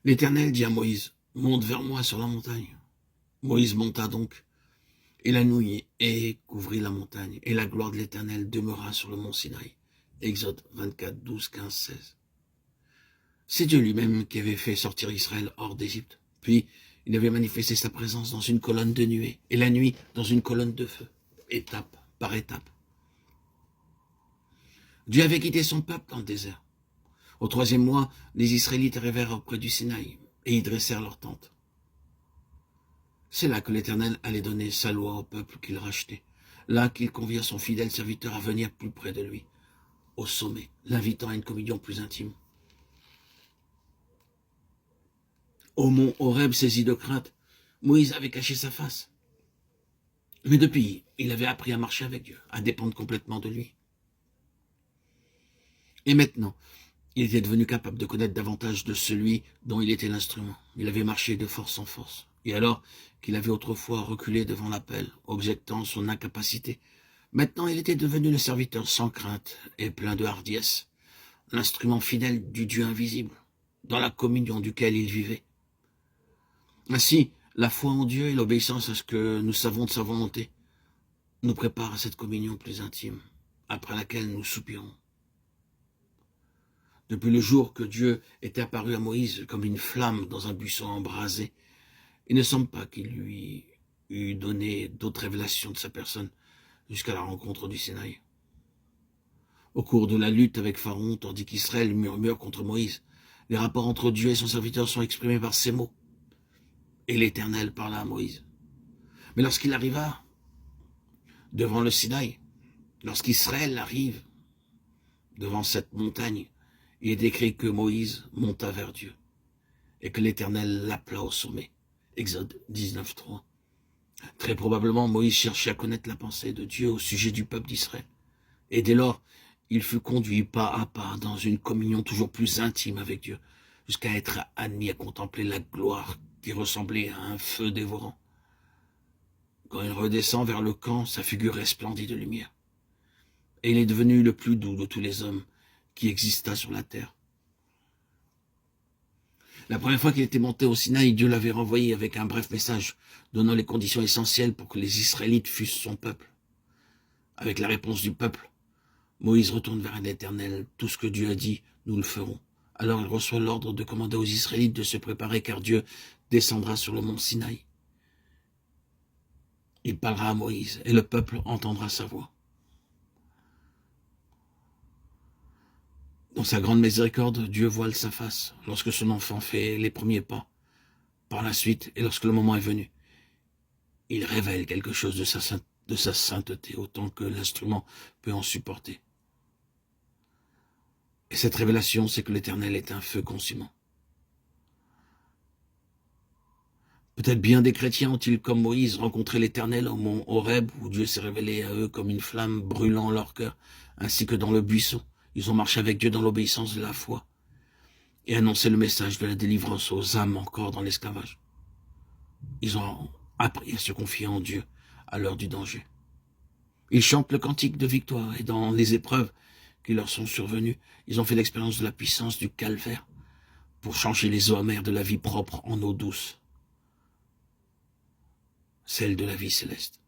L'Éternel dit à Moïse, « Monte vers moi sur la montagne. » Moïse monta donc, et la nuit couvrit la montagne, et la gloire de l'Éternel demeura sur le mont Sinaï. Exode 24, 12, 15, 16. C'est Dieu lui-même qui avait fait sortir Israël hors d'Égypte. Puis, il avait manifesté sa présence dans une colonne de nuée, et la nuit dans une colonne de feu, étape par étape. Dieu avait quitté son peuple dans le désert. Au 3e mois, les Israélites arrivèrent auprès du Sinaï, et y dressèrent leur tente. C'est là que l'Éternel allait donner sa loi au peuple qu'il rachetait, là qu'il convia son fidèle serviteur à venir plus près de lui, au sommet, l'invitant à une communion plus intime. Au mont Horeb, saisi de crainte, Moïse avait caché sa face. Mais depuis, il avait appris à marcher avec Dieu, à dépendre complètement de lui. Et maintenant, il était devenu capable de connaître davantage de celui dont il était l'instrument. Il avait marché de force en force. Et alors qu'il avait autrefois reculé devant l'appel, objectant son incapacité, maintenant il était devenu le serviteur sans crainte et plein de hardiesse, l'instrument fidèle du Dieu invisible, dans la communion duquel il vivait. Ainsi, la foi en Dieu et l'obéissance à ce que nous savons de sa volonté nous préparent à cette communion plus intime, après laquelle nous soupirons. Depuis le jour que Dieu était apparu à Moïse comme une flamme dans un buisson embrasé, il ne semble pas qu'il lui eût donné d'autres révélations de sa personne jusqu'à la rencontre du Sinaï. Au cours de la lutte avec Pharaon, tandis qu'Israël murmure contre Moïse, les rapports entre Dieu et son serviteur sont exprimés par ces mots. Et l'Éternel parla à Moïse. Mais lorsqu'il arriva devant le Sinaï, lorsqu'Israël arrive devant cette montagne, il est écrit que Moïse monta vers Dieu et que l'Éternel l'appela au sommet. Exode 19, 3. Très probablement, Moïse cherchait à connaître la pensée de Dieu au sujet du peuple d'Israël. Et dès lors, il fut conduit pas à pas dans une communion toujours plus intime avec Dieu, jusqu'à être admis à contempler la gloire qui ressemblait à un feu dévorant. Quand il redescend vers le camp, sa figure resplendit de lumière. Et il est devenu le plus doux de tous les hommes qui exista sur la terre. La première fois qu'il était monté au Sinaï, Dieu l'avait renvoyé avec un bref message, donnant les conditions essentielles pour que les Israélites fussent son peuple. Avec la réponse du peuple, Moïse retourne vers l'Éternel. Tout ce que Dieu a dit, nous le ferons. Alors il reçoit l'ordre de commander aux Israélites de se préparer, car Dieu descendra sur le mont Sinaï. Il parlera à Moïse, et le peuple entendra sa voix. Dans sa grande miséricorde, Dieu voile sa face lorsque son enfant fait les premiers pas. Par la suite, et lorsque le moment est venu, il révèle quelque chose de sa sainteté, autant que l'instrument peut en supporter. Et cette révélation, c'est que l'Éternel est un feu consumant. Peut-être bien des chrétiens ont-ils, comme Moïse, rencontré l'Éternel au mont Horeb, où Dieu s'est révélé à eux comme une flamme brûlant leur cœur, ainsi que dans le buisson. Ils ont marché avec Dieu dans l'obéissance de la foi et annoncé le message de la délivrance aux âmes encore dans l'esclavage. Ils ont appris à se confier en Dieu à l'heure du danger. Ils chantent le cantique de victoire et dans les épreuves qui leur sont survenues, ils ont fait l'expérience de la puissance du calvaire pour changer les eaux amères de la vie propre en eau douce, celle de la vie céleste.